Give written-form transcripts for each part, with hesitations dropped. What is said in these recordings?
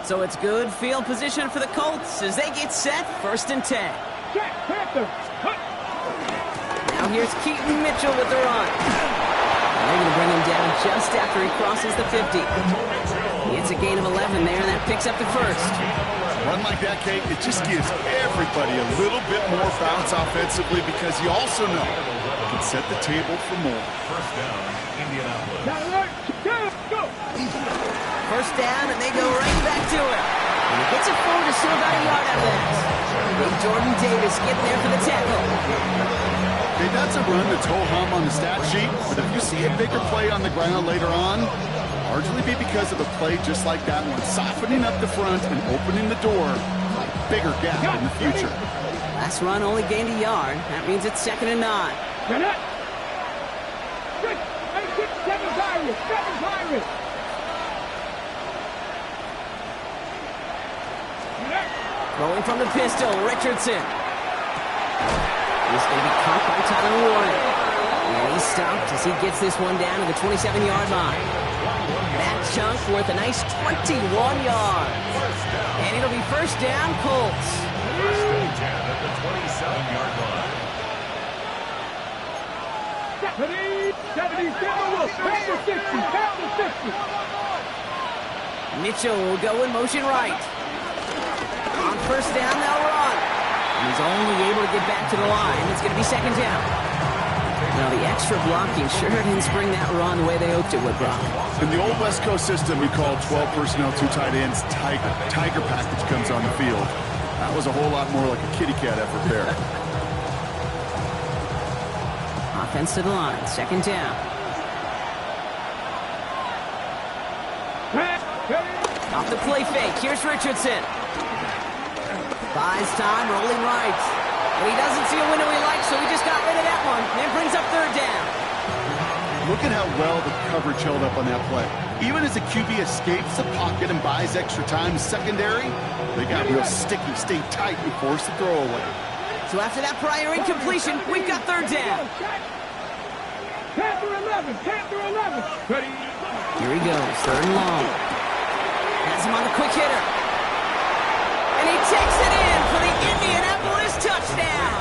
So it's good field position for the Colts as they get set, 1st and 10. Now here's Keaton Mitchell with the run. They're going to bring him down just after he crosses the 50. It's a gain of 11 there, and that picks up the 1st. Run like that, Kate, it just gives everybody a little bit more bounce offensively because you also know you can set the table for more. First down, Indianapolis. First down, and they go right back to it. And he gets it forward to still about a yard out of that. Big Jordan Davis getting there for the tackle. Okay, that's a run that's ho-hum on the stat sheet, but if you see a bigger play on the ground later on, largely be because of a play just like that one, softening up the front and opening the door for a bigger gap in the future. Last run only gained a yard. That means it's 2nd and 9. Rolling from the pistol, Richardson. He's going to be caught by Tyler Warren. And he's stopped as he gets this one down to the 27-yard line. That chunk worth a nice 21 yards. And it'll be 1st down, Colts. 1st and 10 at the 27-yard line. Mitchell will go in motion right. On 1st down, they'll run. And he's only able to get back to the line. It's going to be 2nd down. Now, the extra blocking sure didn't spring that run the way they hoped it would, Brock. In the old West Coast system, we called 12 personnel, 2 tight ends, Tiger. Tiger package comes on the field. That was a whole lot more like a kitty cat effort there. Offense to the line, 2nd down. Off the play fake, here's Richardson. Buys time, rolling right. And he doesn't see a window he likes, so he just got rid of that one. And brings up 3rd down. Look at how well the coverage held up on that play. Even as the QB escapes the pocket and buys extra time secondary, they got real sticky, stayed tight, and forced the throw away. So after that prior incompletion, we've got 3rd down. Panther 11. Here he goes, 3rd and long. Has him on the quick hitter. And he takes it in for the Indianapolis touchdown.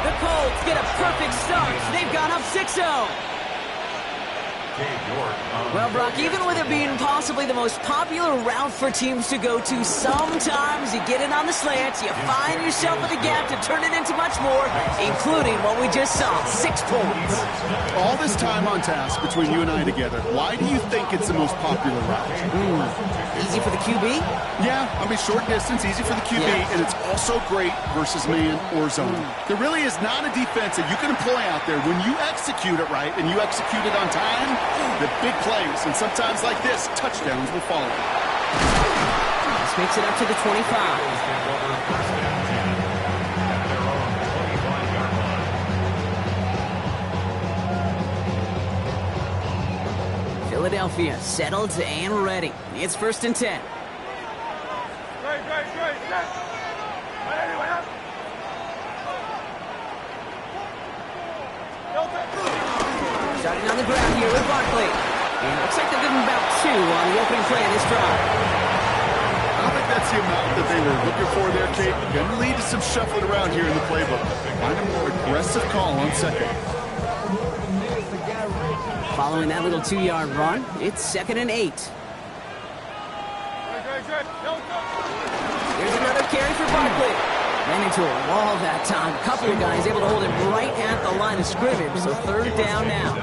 The Colts get a perfect start. They've gone up 6-0. Well, Brock, even with it being possibly the most popular route for teams to go to, sometimes you get in on the slants, you find yourself with a gap to turn it into much more, including what we just saw, 6 points. All this time on task between you and I together, why do you think it's the most popular route? Easy for the QB? Yeah, I mean, short distance, easy for the QB, and it's also great versus man or zone. There really is not a defense that you can employ out there when you execute it right and you execute it on time, the big plays, and sometimes like this, touchdowns will follow. This makes it up to the 25. Philadelphia settled and ready. It's 1st and 10. Starting on the ground here with Barkley. And it looks like they're giving about 2 on the opening play of this drive. I don't think that's the amount that they were looking for there, Kate. Going to lead to some shuffling around here in the playbook. Find a more aggressive call on 2nd. Following that little 2-yard run, it's 2nd and 8. Here's another carry for Barkley. Ran into a wall that time. A couple of guys able to hold him right at the line of scrimmage, so 3rd down now.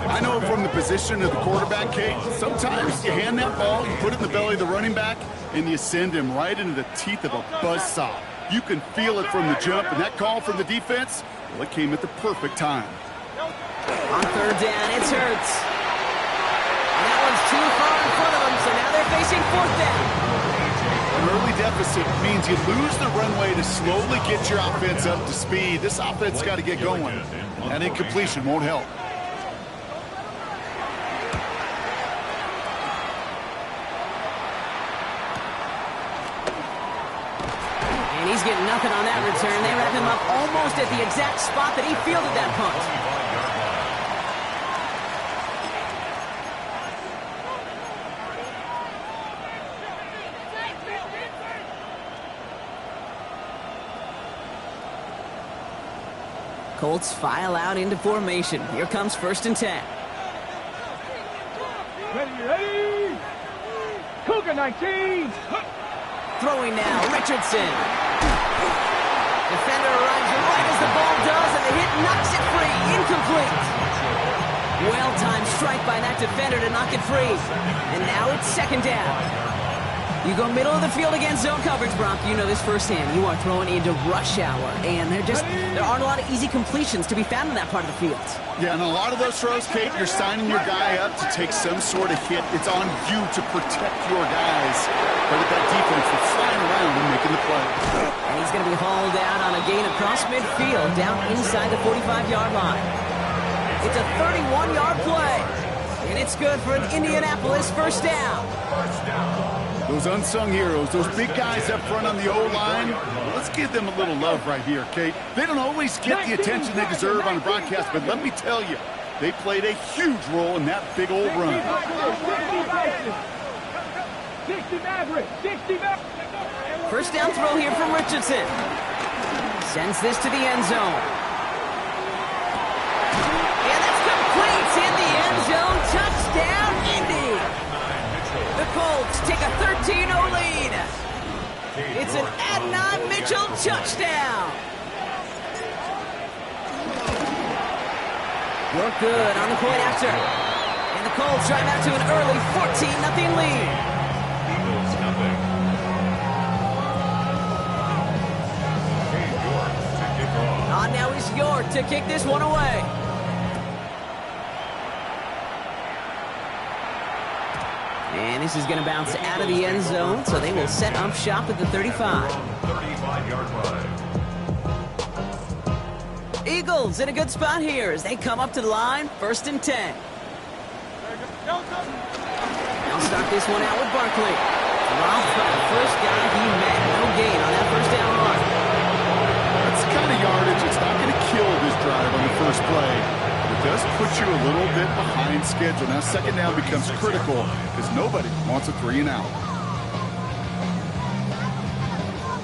I know from the position of the quarterback, Kate, sometimes you hand that ball, you put it in the belly of the running back, and you send him right into the teeth of a buzzsaw. You can feel it from the jump, and that call from the defense, well, it came at the perfect time. On 3rd down, it's Hurts. And that one's too far in front of them, so now they're facing 4th down. An early deficit means you lose the runway to slowly get your offense up to speed. This offense got to get going. That incompletion won't help. And he's getting nothing on that return. They wrap him up almost at the exact spot that he fielded that punt. Colts file out into formation. Here comes 1st and 10. Ready. Cougar 19. Throwing now, Richardson. Defender arrives right as the ball does, and the hit knocks it free. Incomplete. Well-timed strike by that defender to knock it free. And now it's 2nd down. You go middle of the field against zone coverage, Brock. You know this firsthand. You are throwing into rush hour, and there aren't a lot of easy completions to be found in that part of the field. Yeah, and a lot of those throws, Kate, you're signing your guy up to take some sort of hit. It's on you to protect your guys. But at that defense, they're flying around and making the play. And he's going to be hauled out on a gain across midfield, down inside the 45-yard line. It's a 31-yard play, and it's good for an Indianapolis 1st down. Those unsung heroes, those big guys up front on the O-line, let's give them a little love right here, Kate. They don't always get the attention they deserve on the broadcast, but let me tell you, they played a huge role in that big old run. 1st down throw here from Richardson. Sends this to the end zone. And that's complete in the end zone. Touchdown, Indy. The Colts take a 13-0 lead. It's an Adonai Mitchell touchdown. You're good on the point after. And the Colts drive out to an early 14-0 lead. Eagles nothing. York to kick off. On now is York to kick this one away. And this is going to bounce out of the end zone, so they will set up shop at the 35. 35-yard line. Eagles in a good spot here as they come up to the line, 1st and 10. They'll start this one out with Barkley. Robbed by the first guy he met. No gain on that 1st down run. That's the kind of yardage it's not going to kill this drive on the first play. It does put you a little bit behind schedule. Now 2nd down becomes critical because nobody wants a 3-and-out.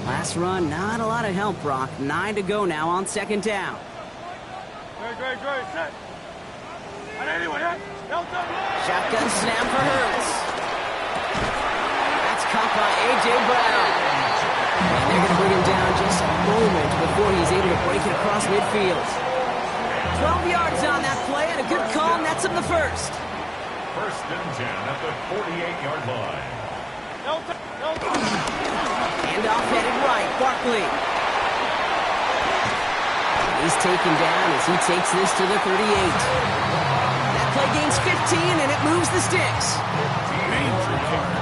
Last run, not a lot of help, Brock. 9 to go now on 2nd down. Great. Set. Shotgun snap for Hurts. That's caught by A.J. Brown. And they're going to bring him down just a moment before he's able to break it across midfield. 12 yards on that play, and a good call nets him the 1st. 1st and 10 at the 48-yard line. Hand off headed right, Barkley. He's taken down as he takes this to the 38. That play gains 15, and it moves the sticks.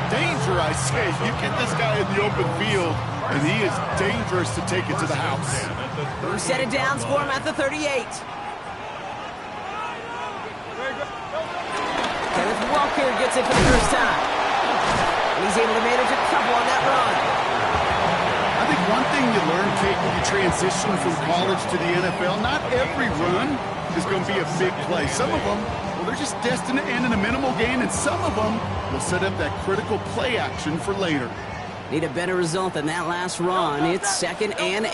Danger, I say. You get this guy in the open field, and he is dangerous to take it to the house. Who set it down for him at the 38? Kenneth Walker gets it for the 1st time. And he's able to manage a couple on that run. I think one thing you learn, Kate, when you transition from college to the NFL, not every run is going to be a big play. Some of them, well, they're just destined to end in a minimal gain, and some of them will set up that critical play action for later. Need a better result than that last run. It's 2nd and 8.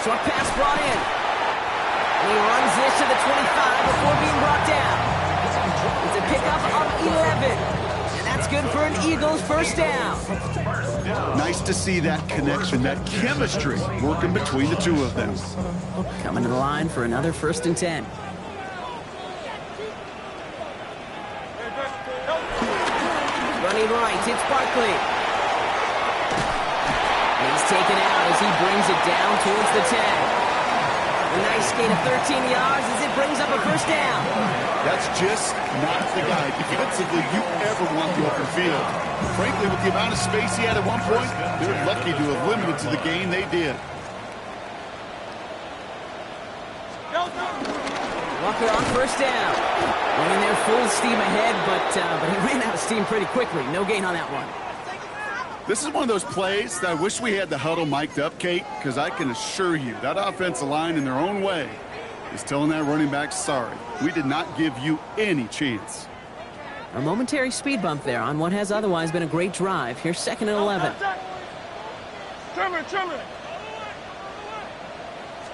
Short pass brought in. And he runs this to the 25 before being brought down. It's a pickup of 11. And that's good for an Eagles 1st down. Nice to see that connection, that chemistry working between the two of them. Coming to the line for another 1st and 10. Running right, it's Barkley. He's taken out as he brings it down towards the 10. A nice gain of 13 yards as it brings up a 1st down. That's just not the guy defensively you ever want the open field. Frankly, with the amount of space he had at one point, they're lucky to have limited to the gain they did. Walker on 1st down. Running there full steam ahead, but he ran out of steam pretty quickly. No gain on that one. This is one of those plays that I wish we had the huddle mic'd up, Kate, because I can assure you that offensive line in their own way is telling that running back, sorry, we did not give you any chance. A momentary speed bump there on what has otherwise been a great drive. Here's 2nd and 11.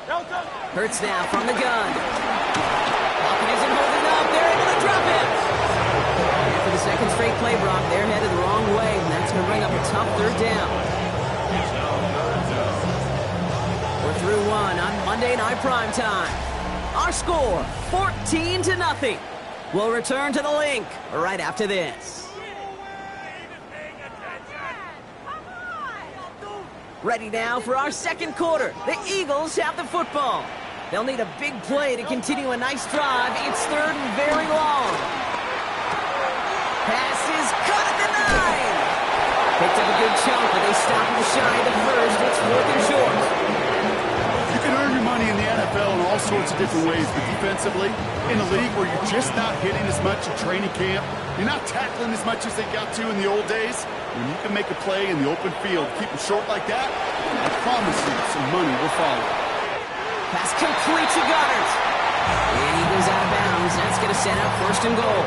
Hurts now from the gun. Pocket isn't holding up. They're able to drop it. And for the second straight play, Brock, they're headed the wrong way, and that's going to bring up a tough third down. We're through one on Monday Night Primetime. Our score, 14-0. We'll return to the link right after this. Ready now for our second quarter. The Eagles have the football. They'll need a big play to continue a nice drive. It's third and very long. Pass is caught at the 9. Picked up a good chunk, but they stop him shy of the first. It's 4th and short. You can earn your money in the NFL in all sorts of different ways, but defensively, in a league where you're just not hitting as much at training camp, you're not tackling as much as they got to in the old days, when you can make a play in the open field, keep it short like that, I promise you some money will follow. Pass complete to Goddard. And he goes out of bounds. That's going to set up 1st and goal.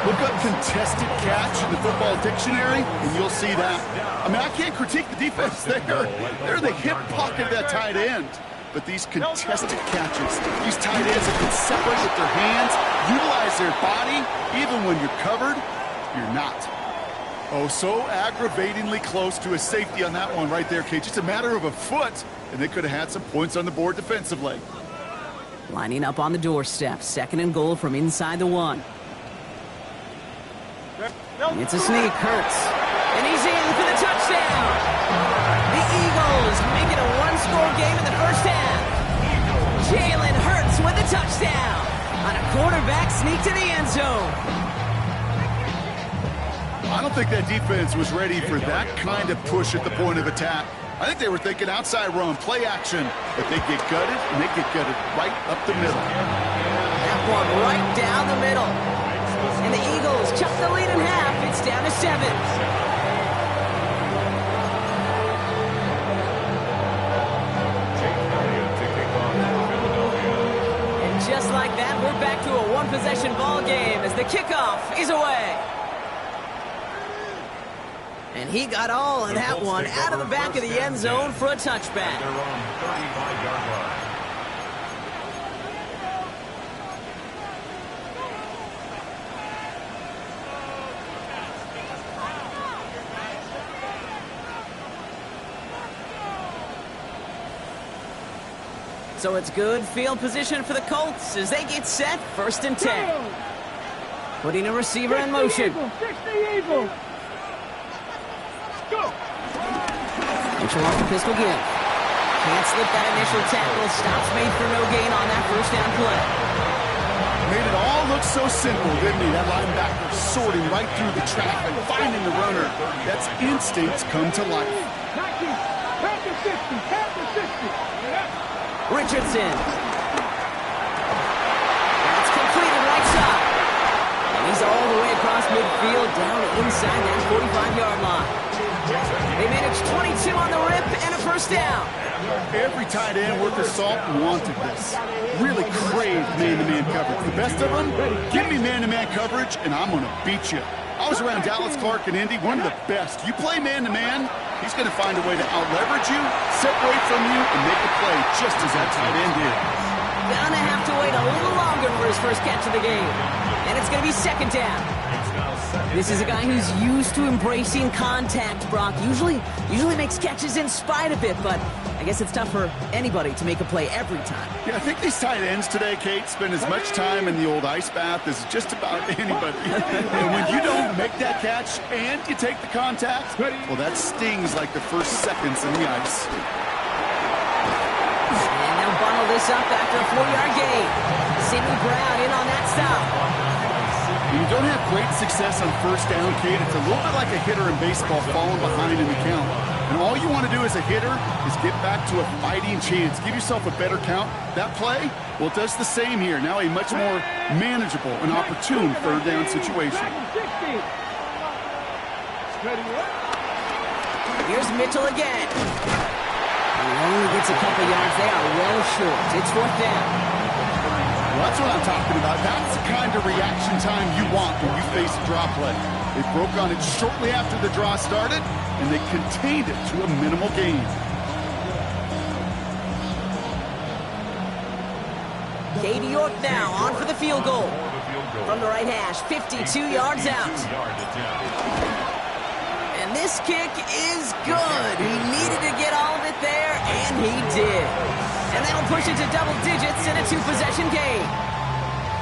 Look up contested catch in the football dictionary, and you'll see that. I mean, I can't critique the defense there. They're the hip pocket of that tight end. But these contested catches, these tight ends that can separate with their hands, utilize their body, even when you're covered, you're not. Oh, so aggravatingly close to a safety on that one right there, Kate. Just a matter of a foot, and they could have had some points on the board defensively. Lining up on the doorstep. 2nd and goal from inside the 1. It's a sneak. Hurts. And he's in for the touchdown. The Eagles make it a one-score game in the first half. Jalen Hurts with the touchdown on a quarterback sneak to the end zone. I don't think that defense was ready for that kind of push at the point of attack. I think they were thinking outside run, play action, but they get gutted, and they get gutted right up the middle. That one right down the middle. And the Eagles chuck the lead in half. It's down to 7. And just like that, we're back to a one-possession ball game as the kickoff is away. And he got all of that one out of the back of the end zone for a touchback. So it's good field position for the Colts as they get set. 1st and 10. Putting a receiver in motion. Mitchell off the pistol give. Can't slip that initial tackle. Stops made for no gain on that 1st down play. Made it all look so simple, didn't he? That linebacker sorting right through the traffic, finding the runner. That's instincts come to life. Richardson. That's completed right side. And he's all the way across midfield down inside that 45-yard line. They managed 22 on the rip and a 1st down. Every tight end worth their salt wanted this. Really craved man-to-man coverage. The best of them, give me man-to-man coverage and I'm going to beat you. I was around Dallas Clark and Indy, one of the best. You play man-to-man, he's going to find a way to out-leverage you, separate from you, and make a play just as that tight end did. Gonna have to wait a little longer for his first catch of the game. And it's going to be 2nd down. This is a guy who's used to embracing contact, Brock. Usually makes catches in spite of it, but I guess it's tough for anybody to make a play every time. Yeah, I think these tight ends today, Kate, spend as much time in the old ice bath as just about anybody. And when you don't make that catch and you take the contact, well, that stings like the first seconds in the ice. And they'll bundle this up after a 4-yard gain. Sidney Brown in on that stop. When you don't have great success on 1st down, Kate, it's a little bit like a hitter in baseball falling behind in the count. And all you want to do as a hitter is get back to a fighting chance. Give yourself a better count. That play, well, it does the same here. Now a much more manageable and opportune 3rd down situation. Here's Mitchell again. He only gets a couple yards. They are well short. It's 4th down. Well, that's what I'm talking about. That's the kind of reaction time you want when you face a draw play. They broke on it shortly after the draw started, and they contained it to a minimal gain. Katie York now on for the field goal. From the right hash, 52 yards out. And this kick is good. He needed to get all of it there, and he did. And that'll push it to double digits in a two-possession game.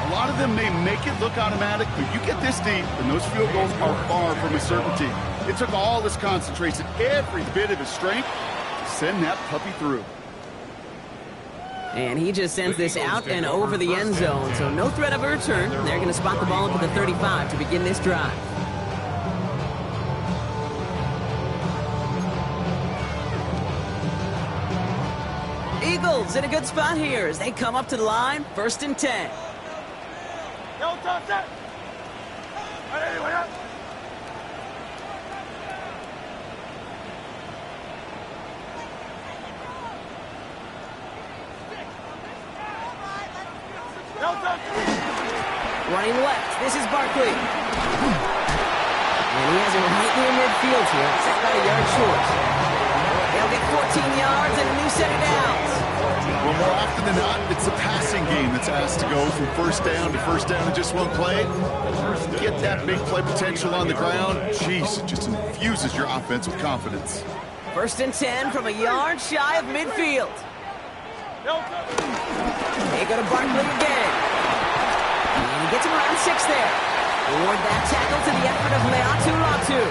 A lot of them may make it look automatic, but you get this deep, and those field goals are far from a certainty. It took all his concentration, every bit of his strength, to send that puppy through. And he just sends this out and over the end zone, so no threat of a return. They're going to spot the ball up at the 35 to begin this drive. Eagles in a good spot here as they come up to the line, 1st and 10. Running left, this is Barkley. And he has it right near midfield here. It's about a yard short. They'll get 14 yards and a new set of downs. Well, more often than not, it's a passing game that's asked to go from first down to first down in just one play. Get that big play potential on the ground. Jeez, it just infuses your offense with confidence. 1st and 10 from a yard shy of midfield. They go to Barkley again. And he gets him around 6 there. Award that tackle to the effort of Leatu Latu.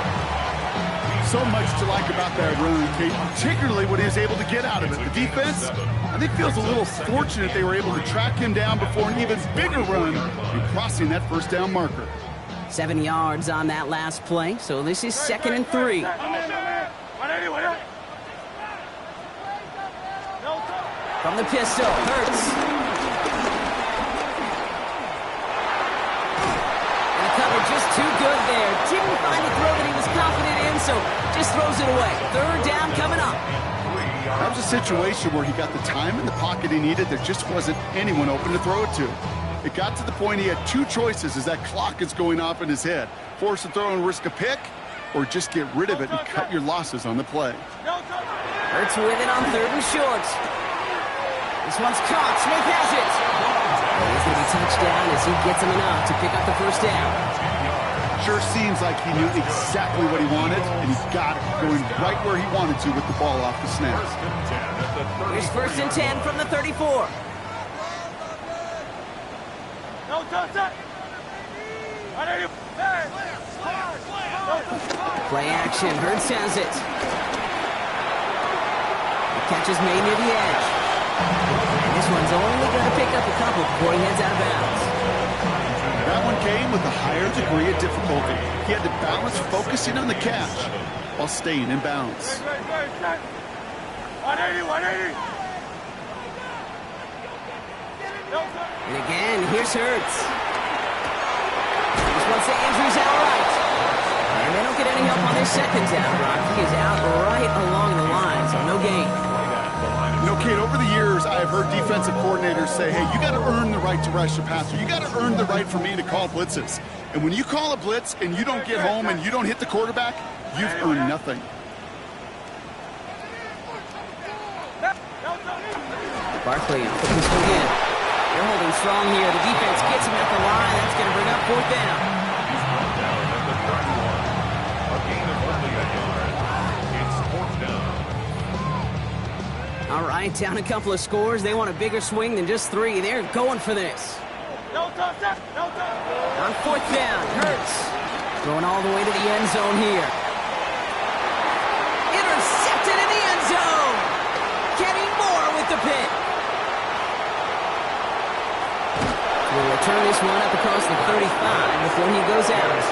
So much to like about that run, Kate, particularly what he was able to get out of it. The defense, I think, feels a little fortunate they were able to track him down before an even bigger run and crossing that first down marker. 7 yards on that last play, so this is 2nd and 3. From the pistol, Hurts. And the cover just too good there. Didn't find the throw that he was confident in, so just throws it away. 3rd down coming up. That was a situation where he got the time in the pocket he needed. There just wasn't anyone open to throw it to. It got to the point he had 2 choices as that clock is going off in his head. Force a throw and risk a pick, or just get rid of it and cut your losses on the play. Hurts with it on 3rd and short. This one's caught. Smith has it. He's going to be touchdown as he gets him enough to pick up the 1st down. Sure seems like he knew exactly what he wanted, and he got it going right where he wanted to with the ball off the snap. Here's 1st and 10 from the 34. Play action. Hurts has it. The catch is made near the edge. And this one's only going to pick up a couple before he heads out of bounds. That one came with a higher degree of difficulty. He had to balance focusing on the catch while staying in bounds. 180. And again, here's Hurts. This one to Andrews outright. And they don't get any help on their 2nd down. Brock, he is out right along the line, so no gain. You know, Kate, over the years, I have heard defensive coordinators say, hey, you got to earn the right to rush the passer. You got to earn the right for me to call blitzes. And when you call a blitz and you don't get home and you don't hit the quarterback, you've earned nothing. Barkley off the pistol again. They're holding strong here. The defense gets him at the line. That's going to bring up 4th down. He's brought down at the 31. A gain of only a yard. It's 4th down. All right, down a couple of scores. They want a bigger swing than just 3. They're going for this. On 4th down, Hurts going all the way to the end zone here. Intercepted in the end zone. Kenny Moore with the pick. We'll return this one up across the 35 before he goes out.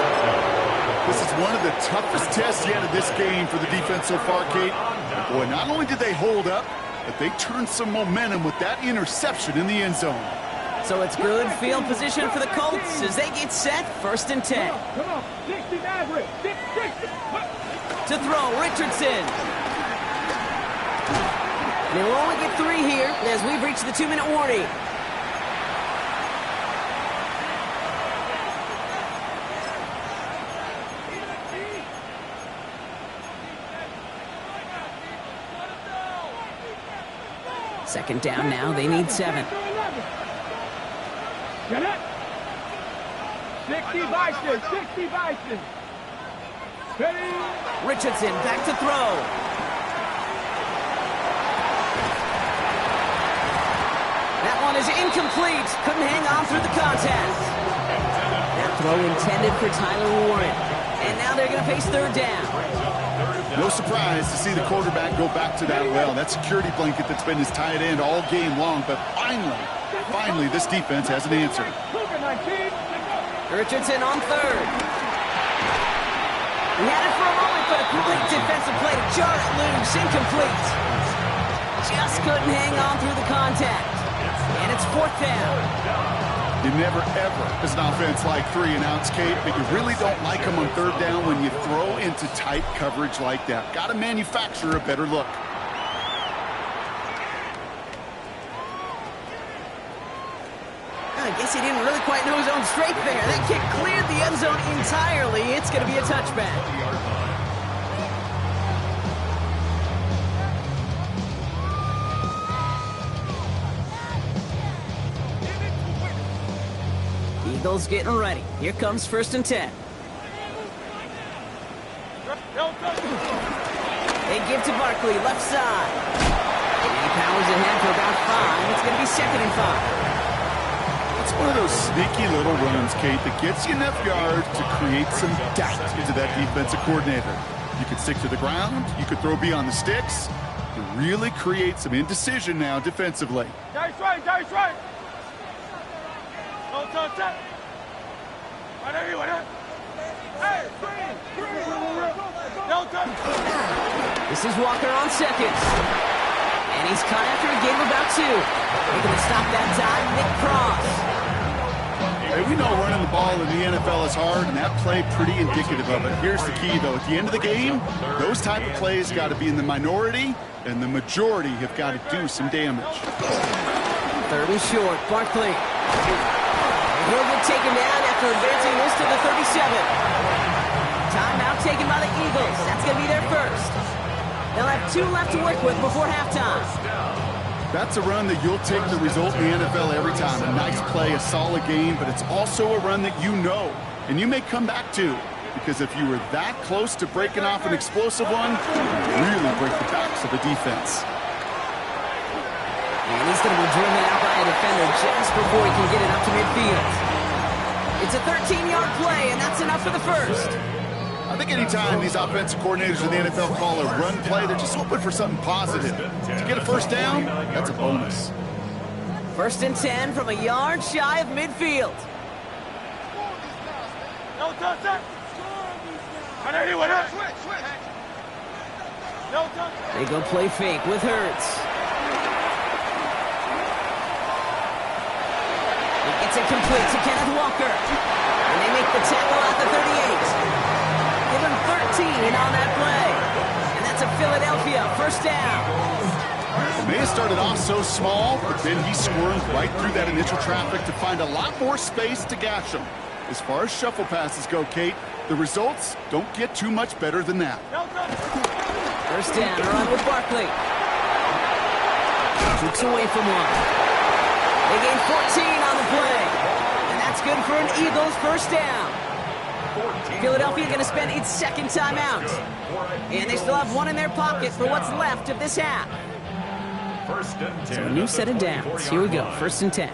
This is one of the toughest tests yet of this game for the defense so far, Kate. But boy, not only did they hold up, but they turned some momentum with that interception in the end zone. So it's good field position for the Colts as they get set, 1st and 10. To throw, Richardson. They will only get 3 here as we've reached the 2-minute warning. Second down now, they need 7. Get it? 60 Bison, 60 Bison. Ready? Richardson back to throw. That one is incomplete. Couldn't hang on through the contact. That throw intended for Tyler Warren. And now they're going to face third down. No surprise to see the quarterback go back to that well. That security blanket that's been his tight end all game long. But finally, this defense has an answer. Richardson on third. He had it for a moment, but a great defensive play to jar it loose. Incomplete. Just couldn't hang on through the contact. And it's fourth down. You never, ever, as an offense, like 3-and-outs, Kate, but you really don't like them on third down when you throw into tight coverage like that. Got to manufacture a better look. I guess he didn't really quite know his own strength there. That kick cleared the end zone entirely. It's going to be a touchback. Eagles getting ready. Here comes 1st and 10. They give to Barkley, left side. And he powers ahead for about 5. It's going to be 2nd and 5. It's one of those sneaky little runs, Kate, that gets you enough yards to create some doubt into that defensive coordinator. You could stick to the ground. You could throw beyond the sticks. You really create some indecision now defensively. Dice right, dice right. No touch it. This is Walker on seconds. And he's caught after a gain of about 2. Making the stop that time, Nick Cross. Hey, we know running the ball in the NFL is hard, and that play pretty indicative of it. Here's the key, though. At the end of the game, those type of plays got to be in the minority, and the majority have got to do some damage. 3rd and short, Barkley. He'll get taken down after advancing this to the 37. Timeout taken by the Eagles. That's going to be their first. They'll have 2 left to work with before halftime. That's a run that you'll take the result in the NFL every time. A nice play, a solid game, but it's also a run that you know, and you may come back to. Because if you were that close to breaking off an explosive one, you really break the backs of the defense. And he's going to be driven out by a defender just before he can get it up to midfield. It's a 13-yard play, and that's enough for the first. I think anytime these offensive coordinators in the NFL call a run play, they're just hoping for something positive. To get a first down, that's a bonus. 1st and 10 from a yard shy of midfield. No touch it. No touch. They go play fake with Hurts. It's incomplete to Kenneth Walker. And they make the tackle at the 38. Give him 13 on that play. And that's a Philadelphia first down. It may have started off so small, but then he squirmed right through that initial traffic to find a lot more space to gash him. As far as shuffle passes go, Kate, the results don't get too much better than that. First down, a run with Barkley. Kicks away from one. They gain 14 on the play. And that's good for an Eagles first down. Philadelphia going to spend its 2nd timeout. And they still have 1 in their pocket for what's left of this half. So a new set of downs. Here we go, 1st and 10.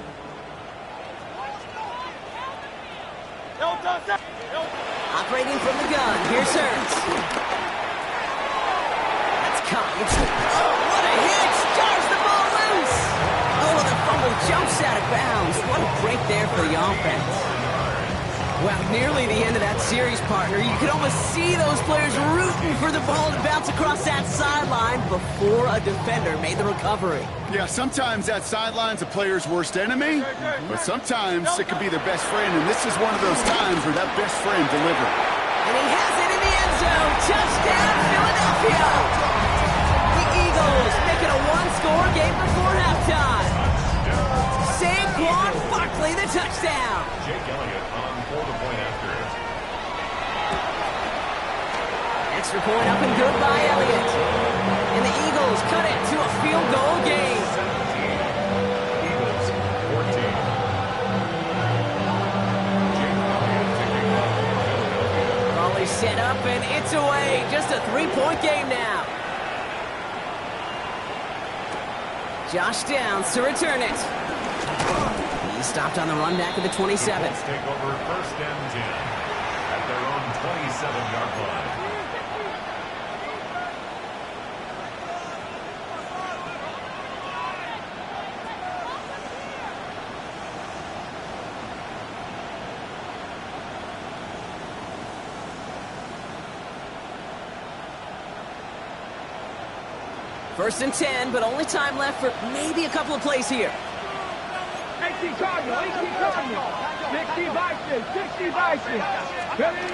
Operating from the gun, here's Hurts. That's caught. Oh, what a hit! Jars the ball loose! Oh, the fumble jumps out of bounds. What a break there for the offense. Well, nearly the end of that series, partner. You could almost see those players rooting for the ball to bounce across that sideline before a defender made the recovery. Yeah, sometimes that sideline's a player's worst enemy, but sometimes it could be their best friend, and this is one of those times where that best friend delivered. And he has it in the end zone. Touchdown, Philadelphia! The Eagles make it a 1-score game before halftime. Saquon Barkley, the touchdown. Jake Elliott on for the point after it. Extra point up and good by Elliott. And the Eagles cut it to a field goal game. Eagles 14. 3-point game now. Josh Downs to return it. He stopped on the run back at the 27. Colts take over 1st and 10 at their own 27-yard line. First and 10, but only time left for maybe a couple of plays here. 18 Cardinal, 18 Cardinal. 60 Bison, 60 Bison. Ready?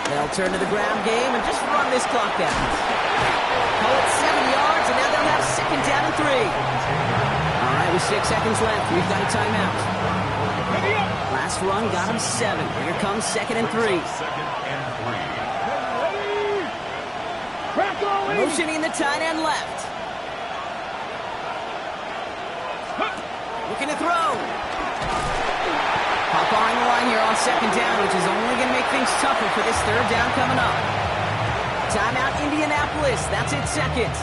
They'll turn to the ground game and just run this clock down. Call it 7 yards, and now they'll have 2nd down and 3. All right, with 6 seconds left, we've got a timeout. Last run got him 7. Here comes 2nd and 3. 2nd and 3. Motioning the tight end left. Looking to throw. Pop on the line here on 2nd down, which is only going to make things tougher for this 3rd down coming up. Timeout Indianapolis. That's it, 2nd.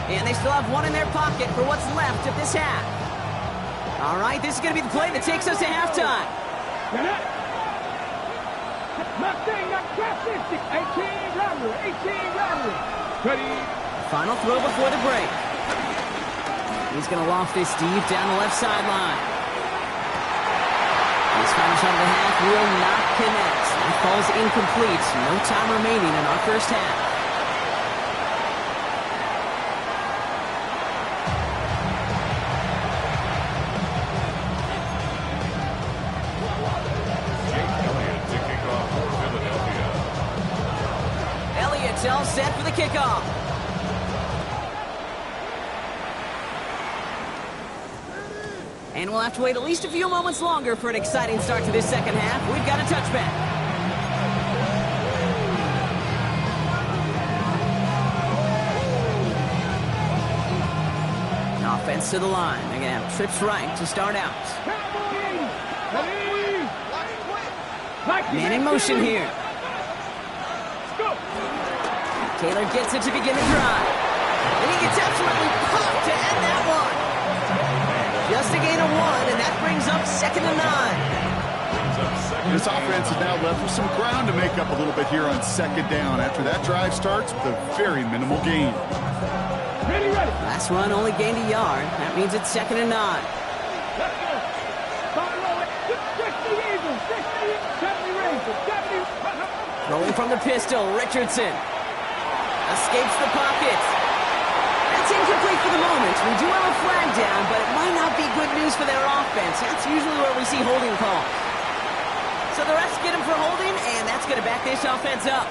And they still have 1 in their pocket for what's left of this half. All right, this is going to be the play that takes us to halftime. 18 Rattler. Ready? Final throw before the break. He's going to loft this deep down the left sideline. This final shot of the half will not connect. It falls incomplete. No time remaining in our first half. All set for the kickoff. And we'll have to wait at least a few moments longer for an exciting start to this 2nd half. We've got a touchback. Offense to the line. They're going to have trips right to start out. Man in motion here. Taylor gets it to begin the drive. And he gets absolutely popped to end that one. Just a gain of 1, and that brings up 2nd and 9. This offense is now left with some ground to make up a little bit here on 2nd down after that drive starts with a very minimal gain. Ready. Last run only gained a yard. That means it's 2nd and 9. Let's go. 60 Eagles, 70 Rangers, 70. Rolling from the pistol, Richardson. Escapes the pocket. That's incomplete for the moment. We do have a flag down, but it might not be good news for their offense. That's usually where we see holding calls. So the refs get him for holding, and that's going to back this offense up.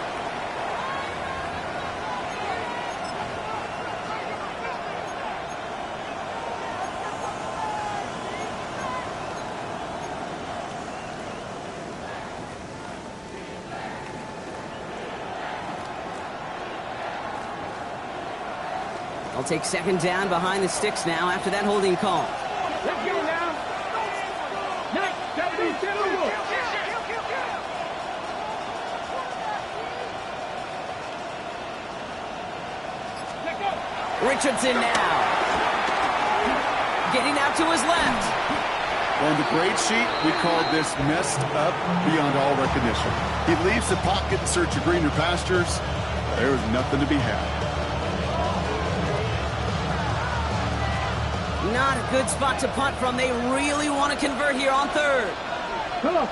I'll take 2nd down behind the sticks now after that holding call. Let's go now. Next, 72. Let's go. Richardson now. Getting out to his left. On the grade sheet, we call this messed up beyond all recognition. He leaves the pocket in search of greener pastures. There was nothing to be had. Not a good spot to punt from. They really want to convert here on 3rd. Come on.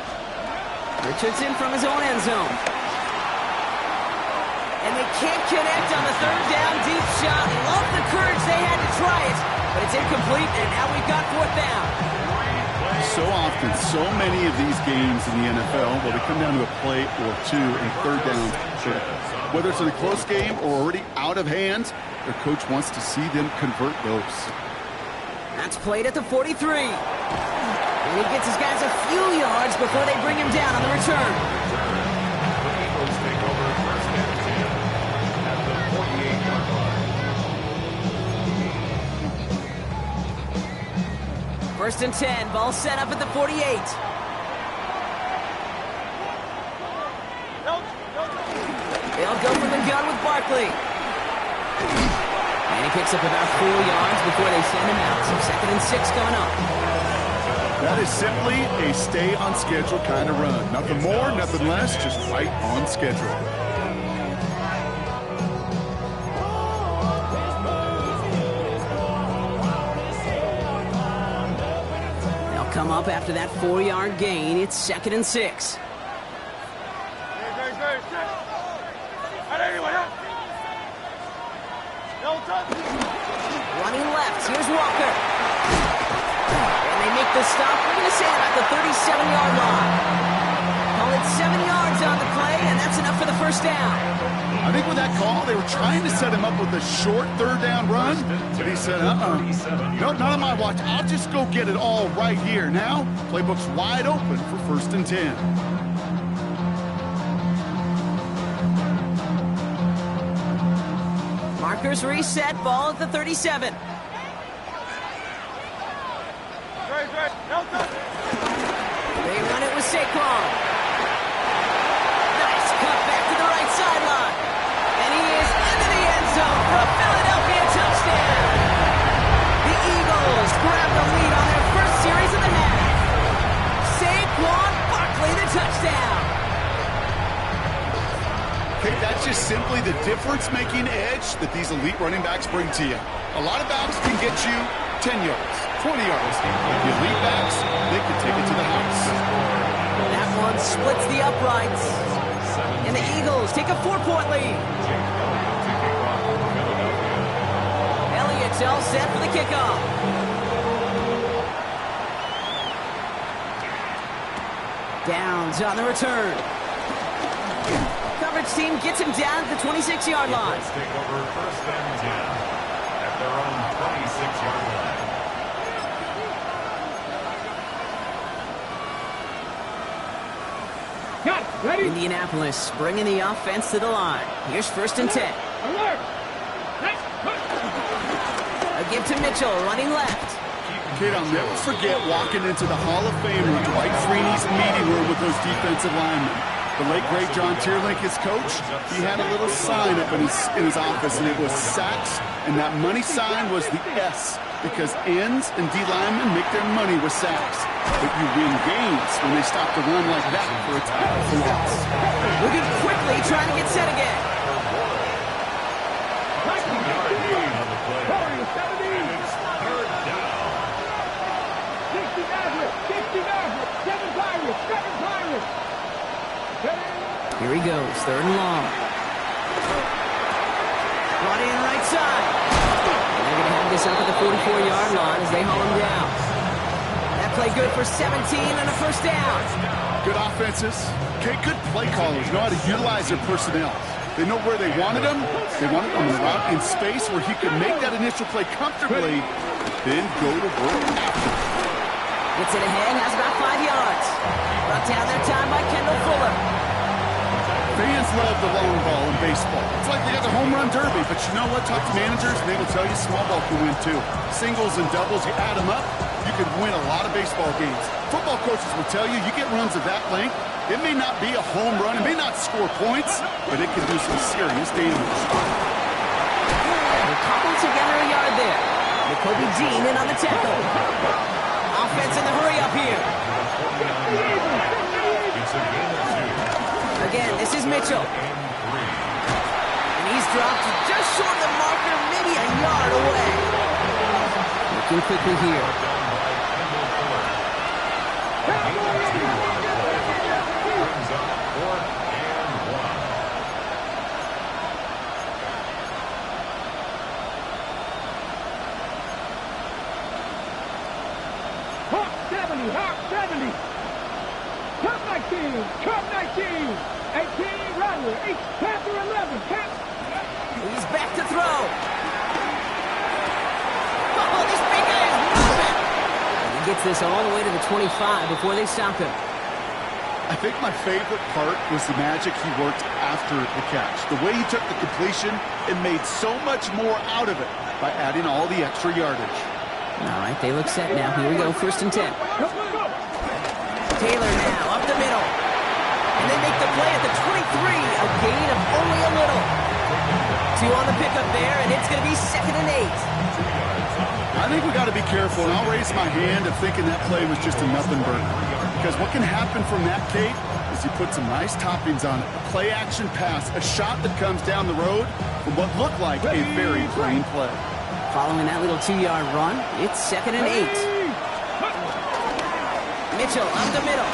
Richardson from his own end zone. And they can't connect on the 3rd down deep shot. Love the courage they had to try it, but it's incomplete, and now we've got 4th down. So often, so many of these games in the NFL, well, they come down to a play or two and 3rd down. Whether it's in a close game or already out of hand, their coach wants to see them convert those. That's played at the 43. And he gets his guys a few yards before they bring him down on the return. The Eagles take over 1st and 10 at the 48-yard line. 1st and 10, ball set up at the 48. They'll go for the gun with Barkley. quickly. And he picks up about 4 yards before they send him out. So 2nd and 6 coming up. That is simply a stay on schedule kind of run. Nothing more, nothing less, just right on schedule. They'll come up after that 4-yard gain. It's 2nd and 6. Running left, here's Walker. And they make the stop, we're going to say about the 37-yard line. Call it 7 yards on the play, and that's enough for the first down. I think with that call, they were trying to set him up with a short 3rd down run, but he said, nope, not on my watch. I'll just go get it all right here. Now, playbook's wide open for 1st and 10. Markers reset, ball at the 37. They run it with Saquon. Nice cut back to the right sideline. And he is into the end zone for a Philadelphia touchdown. The Eagles grab the lead on their first series of the half. Saquon Barkley, the touchdown. Okay, that's just simply the difference-making edge that these elite running backs bring to you. A lot of backs can get you 10 yards, 20 yards. The elite backs, they can take it to the house. That one splits the uprights. And the Eagles take a 4-point lead. Elliott's all set for the kickoff. Downs on the return. Coverage team gets him down at the 26-yard line. Let's take over 1st and 10 at their own 26-yard line. Got it. Ready? Indianapolis bringing the offense to the line. Here's 1st and 10. Alert. Let's push. A give to Mitchell, running left. Kid, I'll never forget walking into the Hall of Famer Dwight Freeney's meeting room with those defensive linemen. The late, great John Tierlink, his coach, he had a little sign up in his office, and it was sacks, and that money sign was the S, because ends and D linemen make their money with sacks. But you win games when they stop to run like that for a tackle. Looking quickly, trying to get set again. 2-yard gain on the play. 40, 70. And it's 3rd down. 60 Nazareth. 60 Nazareth. 7 Pirates. 7 Pirates. Here he goes, 3rd and long. Brought in right side. And they're going to have this up at the 44-yard line as they haul him down. That play good for 17 and a 1st down. Good offenses. Okay, good play callers know how to utilize their personnel. They know where they wanted him. They wanted him in space where he could make that initial play comfortably, then go to work after. Gets it ahead, has about 5 yards. Brought down that time by Kendall Fuller. Fans love the long ball in baseball. It's like they got the home run derby, but you know what? Talk to managers, and they will tell you small ball can win too. Singles and doubles, you add them up, you can win a lot of baseball games. Football coaches will tell you, you get runs of that length, it may not be a home run, it may not score points, but it can do some serious damage. They're cobbled together a yard there. Jacoby Dean in on the tackle. Offense in the hurry up here. It's a gain of 2. Again, this is Mitchell. And he's dropped just short of the marker, maybe a yard away. Looking quickly here. Brings up 4th and 1. Hawk 70. Hawk 70. Cup 19. Cup 19. 18. Rattler. 8. Panther 11. He's back to throw. Oh, this big guy is moving. And he gets this all the way to the 25 before they stop him. I think my favorite part was the magic he worked after the catch. The way he took the completion and made so much more out of it by adding all the extra yardage. All right, they look set now. Here we go, 1st and 10. Taylor now, up the middle. And they make the play at the 23, a gain of only a little. Two on the pickup there, and it's going to be 2nd and 8. I think we got to be careful, and I'll raise my hand of thinking that play was just a nothing burger. Because what can happen from that, Kate, is you put some nice toppings on it. A play-action pass, a shot that comes down the road from what looked like a very plain play. Following that little 2-yard run, it's 2nd and 8. Mitchell up the middle.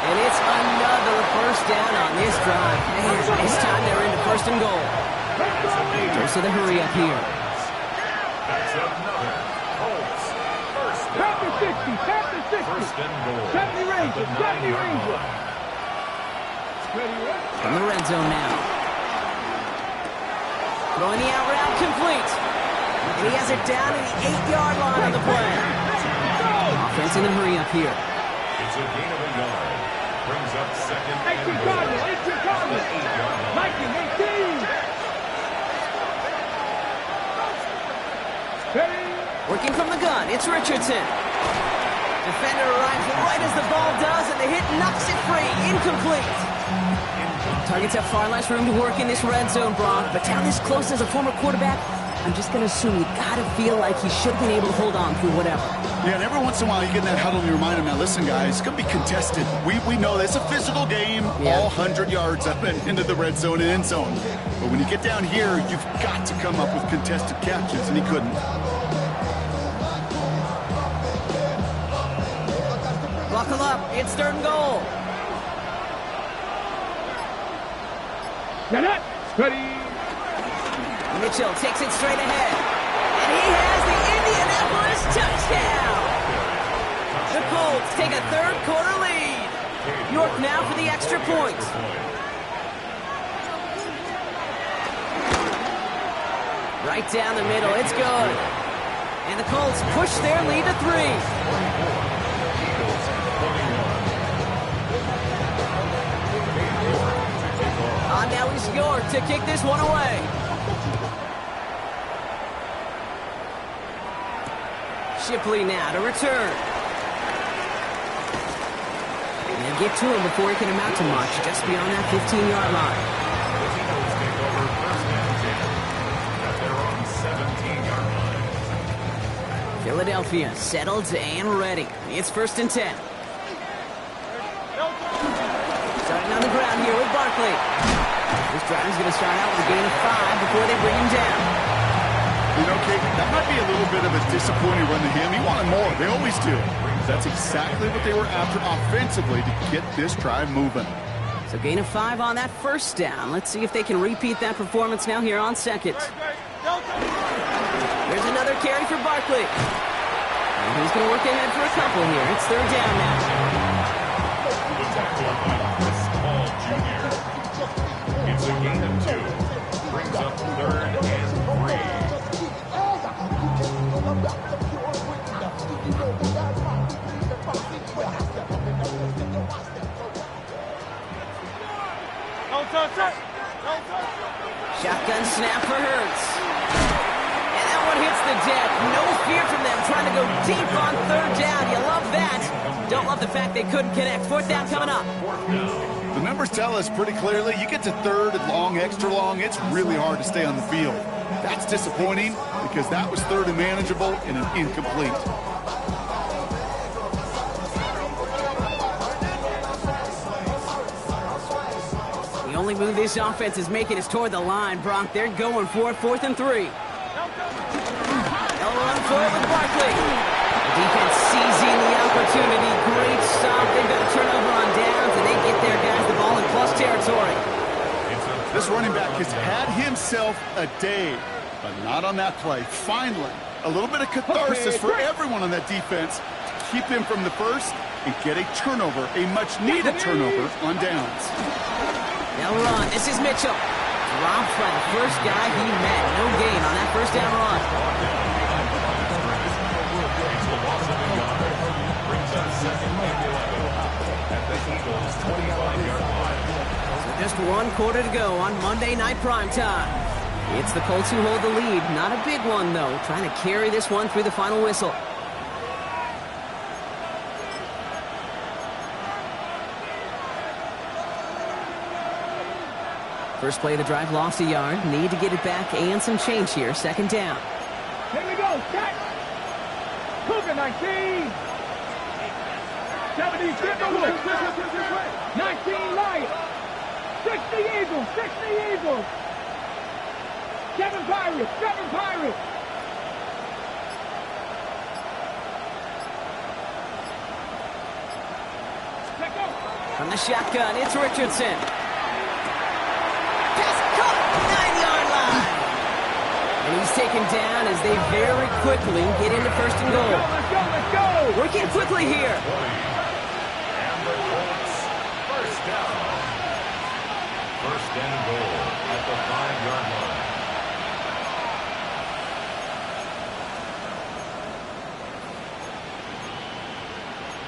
And it's another first down on this drive. Man, this time they're into 1st and goal. Dose of the hurry up here. That's another Colts. First down. Tap the 60, tap the 60. First and goal. 70 Rangers, 70 Rangers. From the red zone now. Throwing the out route complete. And he has it down to the 8-yard line on the play. Offense in the hurry up here. It's a gain of a yard. Brings up 2nd and 18 goal. Cardinals, 18 Cardinals. 8-yard line. 19, 18. Working from the gun, it's Richardson. Defender arrives right as the ball does, and the hit knocks it free. Incomplete. Targets have far less room to work in this red zone, Brock, but down this close as a former quarterback, I'm just going to assume you got to feel like he should have been able to hold on through whatever. Yeah, and every once in a while you get in that huddle and you remind them, now listen, guys, it's going to be contested. We know it's a physical game, all 100 yards up and into the red zone and end zone. But when you get down here, you've got to come up with contested catches, and he couldn't. Buckle up, it's 3rd and goal. Now that, ready. Mitchell takes it straight ahead. And he has the Indianapolis touchdown. The Colts take a 3rd quarter lead. York now for the extra point. Right down the middle, it's good. And the Colts push their lead to 3. Now is York to kick this one away. Shipley now to return. And they get to him before he can amount to much, just beyond that 15-yard line. Philadelphia settled and ready. It's 1st and 10. Starting on the ground here with Barkley. This drive is going to start out with a gain of 5 before they bring him down. You know, Kate, that might be a little bit of a disappointing run to him. He wanted more. They always do. That's exactly what they were after offensively to get this drive moving. So gain of 5 on that 1st down. Let's see if they can repeat that performance now here on 2nd. There's another carry for Barkley. And he's going to work ahead for a couple here. It's 3rd down now. It's a gain of 2. Brings up 3rd and 3. Shotgun snap for Hurts. And that one hits the deck. No fear from them trying to go deep on 3rd down. You love that. Don't love the fact they couldn't connect. 4th down coming up. The numbers tell us pretty clearly, you get to 3rd and long, extra long, it's really hard to stay on the field. That's disappointing because that was 3rd and manageable and an incomplete. The only move this offense is making is toward the line, Brock. They're going for it, 4th and 3. They'll run for it with Barkley. The defense seizing the opportunity. Great stop. They've got a turnover on downs, and they get their guys the ball in plus territory. This running back has had himself a day, but not on that play. Finally, a little bit of catharsis for everyone on that defense to keep him from the first and get a turnover, a much-needed turnover on downs. They'll run. This is Mitchell. Dropped by the first guy he met. No gain on that 1st down run. So just 1 quarter to go on Monday Night Primetime. It's the Colts who hold the lead. Not a big one, though. Trying to carry this one through the final whistle. First play of the drive lost a yard. Need to get it back and some change here. Second down. Here we go. Set. Cougar 19. 70 Timberwolves. 19 Lions. 60 Eagles. 60 Eagles. 7 Pirates. 7 Pirates. Let go. From the shotgun, it's Richardson. Pass caught, 9-yard line. And he's taken down as they very quickly get into first and goal. Let's go. Let's go. Working quickly here. And the Colts, first down. First and goal at the 5-yard line.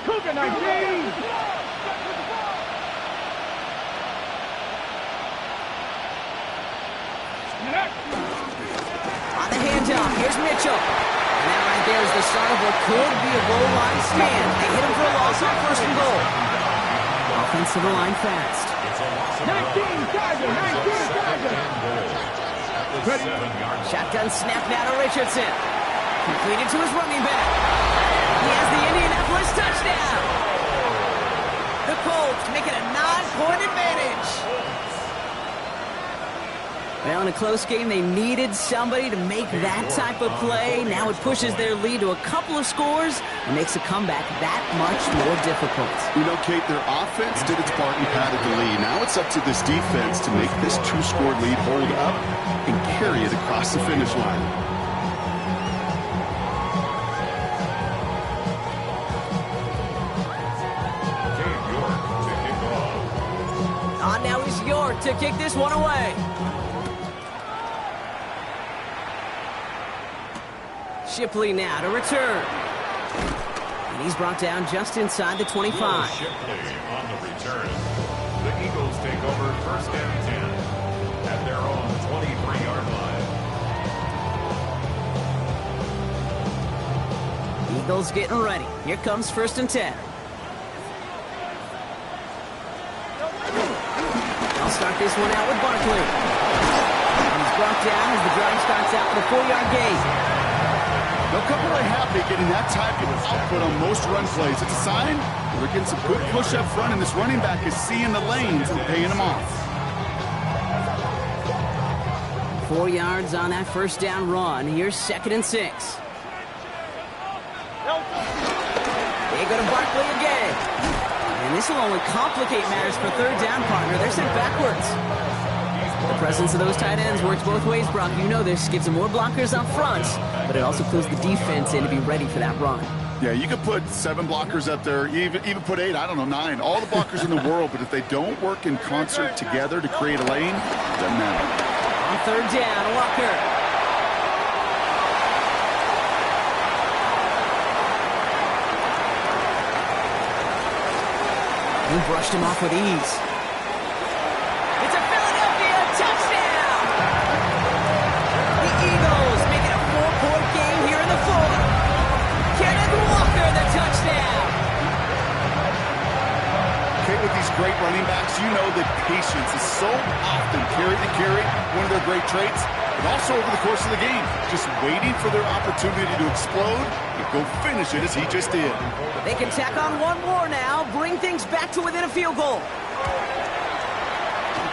Cougar 19. On the handoff, here's Mitchell. And that right there is the start of what could be a goal line stand. They hit him for a loss on first and goal. Offensive line fast. 19 Tiger. 19 Tiger. Shotgun snap now to Richardson. Completed to his running back. He has the Indianapolis touchdown. The Colts make it a 9-point advantage. Well, in a close game, they needed somebody to make that type of play. Now it pushes their lead to a couple of scores and makes a comeback that much more difficult. You know, Kate, their offense did its part and padded the lead. Now it's up to this defense to make this 2-score lead hold up and carry it across the finish line. On now is York to kick this one away. Shipley now to return. And he's brought down just inside the 25. Shipley on the return. The Eagles take over first and 10 at their own 23-yard line. Eagles getting ready. Here comes first and 10. I'll start this one out with Barkley. And he's brought down as the drive starts out with a 4-yard gain. They'll come away happy getting that type of output on most run plays. It's a sign they're getting some good push up front, and this running back is seeing the lanes and paying them off. 4 yards on that first down run. Here's second and 6. They go to Barkley again. And this will only complicate matters for third down, partner. They're sent backwards. The presence of those tight ends works both ways, Brock. You know this. Gives them more blockers up front, but it also clues the defense in to be ready for that run. Yeah, you could put 7 blockers up there, even put 8, I don't know, 9. All the blockers in the world, but if they don't work in concert together to create a lane, it doesn't matter. On third down, Walker. He brushed him off with ease. It's a Philadelphia touchdown! The Eagles make it a 4-point game here in the fourth. Kenneth Walker, the touchdown! Okay, with these great running backs, you know that patience is so often carry to carry, one of their great traits, but also over the course of the game, just waiting for their opportunity to explode and go finish it as he just did. They can tack on one more now, bring things back to within a field goal.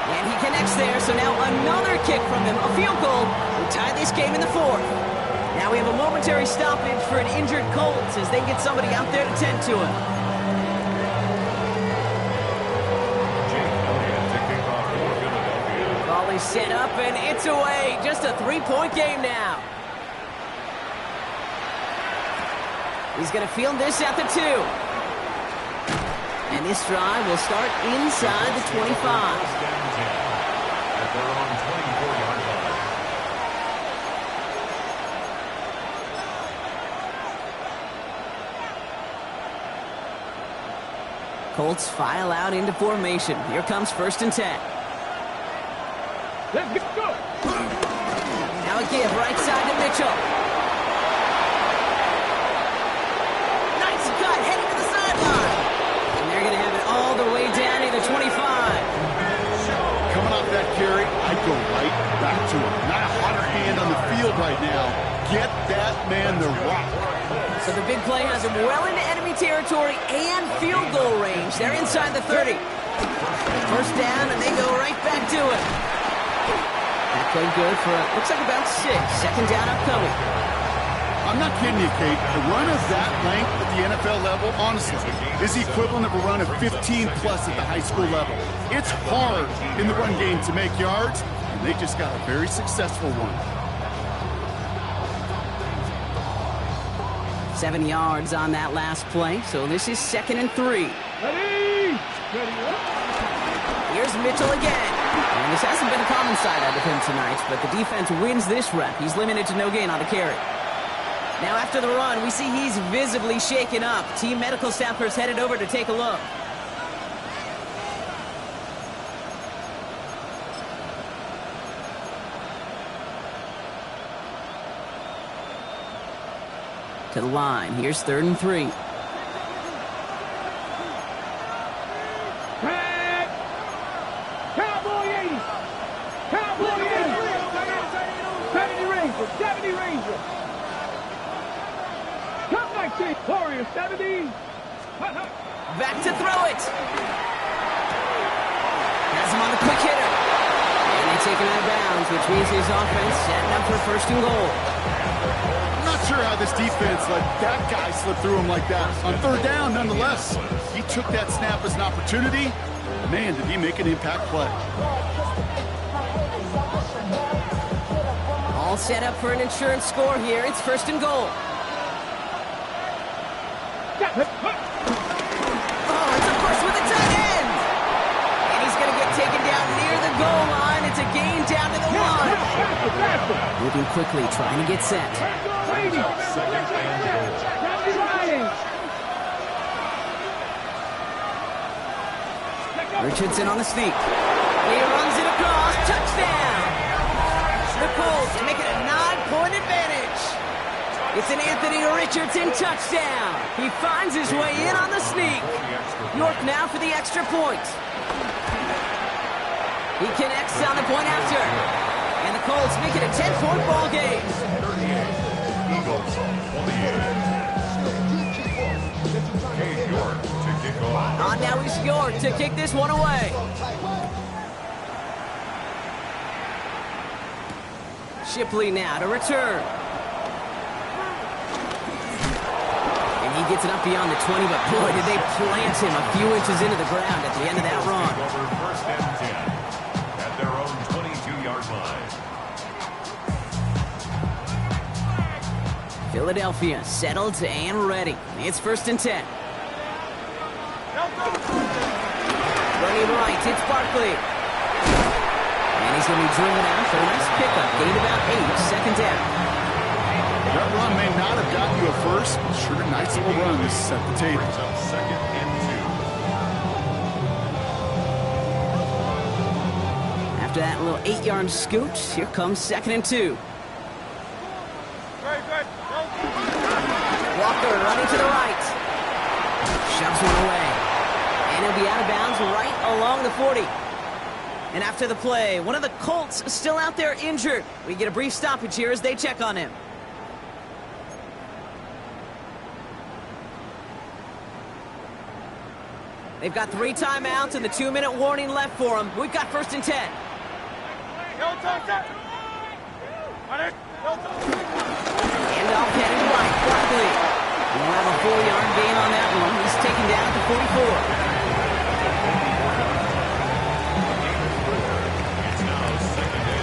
And he connects there, so now another kick from him, a field goal, will tie this game in the fourth. Now we have a momentary stoppage for an injured Colts as they get somebody out there to tend to him. Ball is set up and it's away. Just a 3-point game now. He's going to field this at the 2. And this drive will start inside the 25. At their own 24-yard line. Colts file out into formation. Here comes first and 10. Let's go. Now a give right side to Mitchell. Nice cut, heading to the sideline. And they're going to have it all the way down to the 25. Coming off that carry, get that man the rock. So the big play has him well into enemy territory and field goal range. They're inside the 30. First down, and they go right back to it. That played good for, looks like about 6. Second down upcoming. I'm not kidding you, Kate. A run of that length at the NFL level, honestly, is the equivalent of a run of 15-plus at the high school level. It's hard in the run game to make yards, and they just got a very successful one. 7 yards on that last play, so this is 2nd and 3. Ready? Here's Mitchell again. And this hasn't been a common side out of him tonight, but the defense wins this rep. He's limited to no gain on the carry. Now after the run, we see he's visibly shaken up. Team medical staffers headed over to take a look. To the line. Here's 3rd and 3. Tag! Cowboy 80! Cowboy 80! 70 Ranger! 70 Ranger! Come 19! Warrior 70! Back to throw it! Has him on the quick hitter. And they take him out of bounds, which means his offense setting up for 1st and goal. I'm not sure how this defense let that guy slip through him like that. On 3rd down, nonetheless, he took that snap as an opportunity. Man, did he make an impact play. All set up for an insurance score here. It's 1st and goal. Oh, it's a push with a tight end. And he's going to get taken down near the goal line. It's a gain down to the 1. Moving quickly, trying to get set. Richardson on the sneak. He runs it across. Touchdown! The Colts make it a 9-point advantage. It's an Anthony Richardson touchdown. He finds his way in on the sneak. York now for the extra point. He connects on the point after. And the Colts make it a 10-point ball game. 38. Eagles 48. Cade York to kick off. On now is York to kick this one away. Shipley now to return. And he gets it up beyond the 20, but boy, did they plant him a few inches into the ground at the end of that run. Over 1st and 10 at their own 22-yard line. Philadelphia settled and ready. It's 1st and 10. Running right, it's Barkley. And he's going to be driven out for a nice pickup. Gained about 8, 2nd down. That run may not have gotten you a first, but sure, a nice little run to set the table. Brings up 2nd and 2. After that little 8-yard scoot, here comes 2nd and 2. Walker running to the right. Shoves one away. And he'll be out of bounds right along the 40. And after the play, one of the Colts still out there injured. We get a brief stoppage here as they check on him. They've got 3 timeouts and the 2-minute warning left for them. We've got 1st and 10. And off heading right, Barkley. We'll have a 4-yard gain on that one. He's taken down at the 44. It's now 2nd and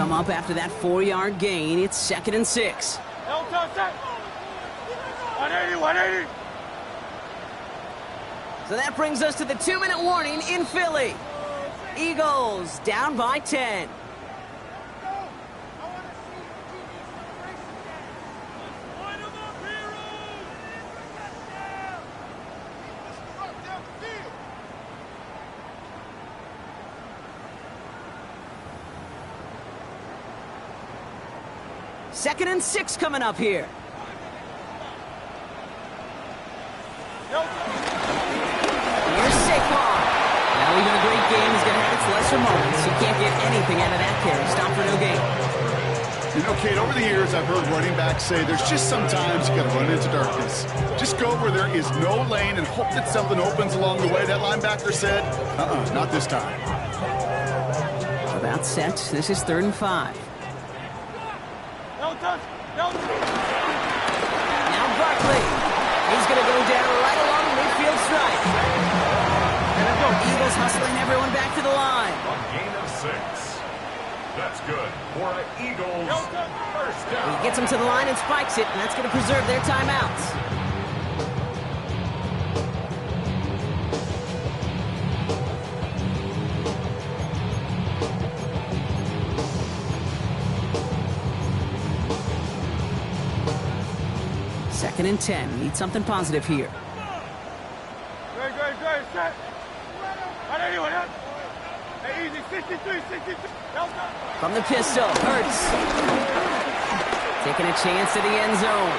Come up after that 4-yard gain. It's 2nd and 6. 180. So that brings us to the 2-minute warning in Philly. Eagles down by 10. 2nd and 6 coming up here. Here's Saquon. Now even a great game is going to have its lesser moments. You can't get anything out of that carry. Stop for no gain. You know, Kate, over the years, I've heard running backs say there's just sometimes you got to run into darkness. Just go where there is no lane and hope that something opens along the way. That linebacker said, not this time. About set. This is 3rd and 5. No touch. No. Now Barkley. He's going to go down right along the midfield stripe. Eagles hustling everyone back to the line. A gain of 6. That's good for an Eagles first down. He gets him to the line and spikes it, and that's going to preserve their timeouts. Second and 10. Need something positive here. Good. Set. Anyone else? Hey, easy. 63. From the pistol, Hurts. Taking a chance at the end zone.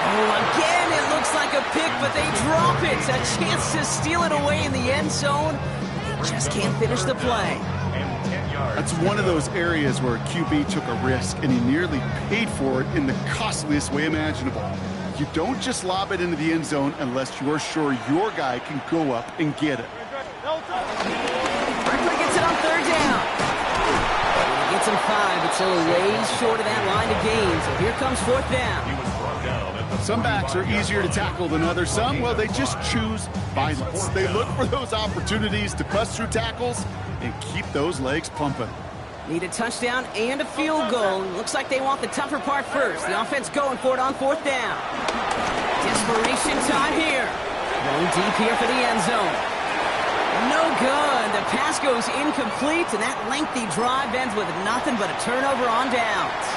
Oh, again, it looks like a pick, but they drop it. A chance to steal it away in the end zone. They just can't finish the play. That's one of those areas where a QB took a risk, and he nearly paid for it in the costliest way imaginable. You don't just lob it into the end zone unless you're sure your guy can go up and get it. Barkley gets it on 3rd down. He gets him 5, but still a ways short of that line of gain. So here comes 4th down. Some backs are easier to tackle than others. Some, well, they just choose violence. They look for those opportunities to bust through tackles and keep those legs pumping. Need a touchdown and a field goal. Looks like they want the tougher part first. The offense going for it on 4th down. Desperation time here. Going deep here for the end zone. No good. The pass goes incomplete, and that lengthy drive ends with nothing but a turnover on downs.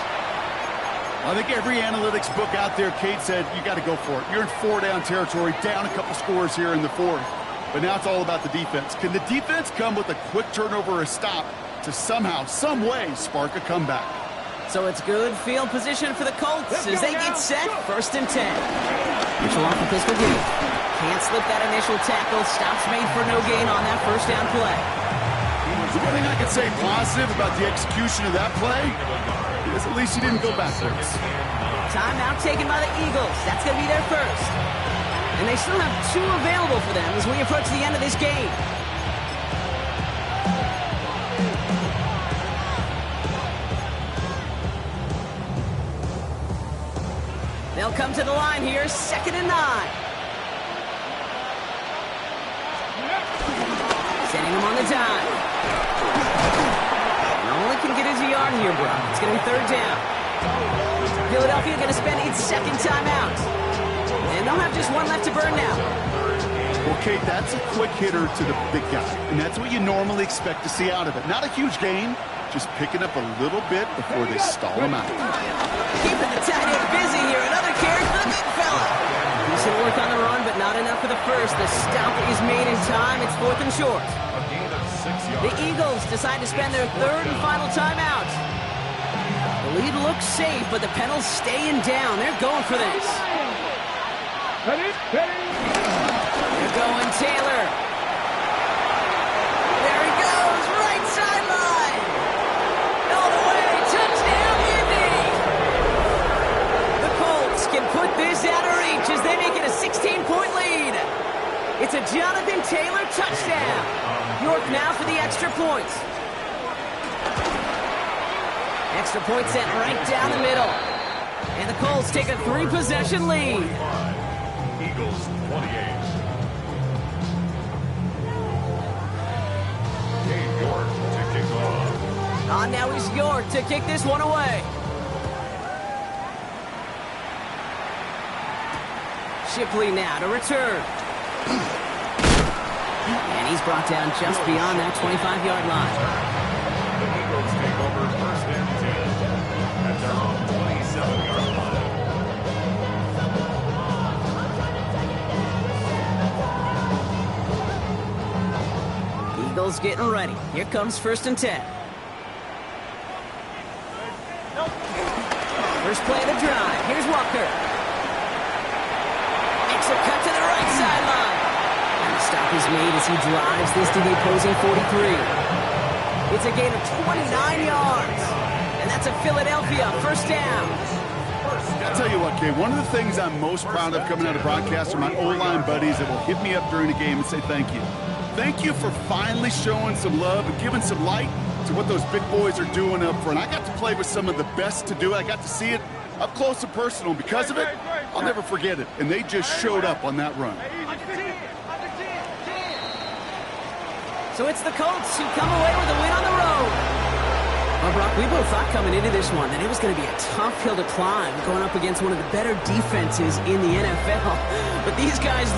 I think every analytics book out there, Kate, said you got to go for it. You're in 4-down territory, down a couple scores here in the 4th. But now it's all about the defense. Can the defense come with a quick turnover or a stop to somehow, some way, spark a comeback? So it's good field position for the Colts as they get set. 1st and 10. Mitchell off the pistol game. Can't slip that initial tackle. Stops made for no gain on that 1st down play. The one thing I can say positive about the execution of that play is at least he didn't go backwards. Timeout taken by the Eagles. That's going to be their first. And they still have 2 available for them as we approach the end of this game. They'll come to the line here, 2nd and 9. Sending him on the dime. Only can get his yard here, bro. It's going to be 3rd down. Philadelphia going to spend its 2nd timeout. And they'll have just 1 left to burn now. Well, Kate, that's a quick hitter to the big guy. And that's what you normally expect to see out of it. Not a huge gain, just picking up a little bit before they stall him out. Keeping the tight end busy here. Another carry for the big fella. Decent work on the run, but not enough for the first. The stop is made in time. It's 4th and short. The Eagles decide to spend their 3rd and final timeout. The lead looks safe, but the penalties staying down. They're going for this. They're going Taylor. There he goes, right sideline. All the way, touchdown, Indy. The Colts can put this out of reach as they make it a 16-point lead. It's a Jonathan Taylor touchdown. York now for the extra point. Extra point sent right down the middle. And the Colts take a 3-possession lead. Eagles 28. York to kick off. On now is York to kick this one away. Shipley now to return. And he's brought down just beyond that 25-yard line. The Eagles take over 1st and 10 at their own 27-yard line. Eagles getting ready. Here comes 1st and 10. First play of the drive. Here's Walker. Makes a cut to the right sideline. And the stop is made as he drives this to the opposing 43. It's a gain of 29 yards. And that's a Philadelphia first down. I'll tell you what, Kay, one of the things I'm most proud of coming out of broadcast are my O-line buddies that will hit me up during a game and say thank you. Thank you for finally showing some love and giving some light to what those big boys are doing up front. I got to play with some of the best to do it. I got to see it up close and personal. Because of it, I'll never forget it. And they just showed up on that run. So it's the Colts who come away with a win on the road. Well, Brock, we both thought coming into this one that it was going to be a tough hill to climb going up against one of the better defenses in the NFL. But these guys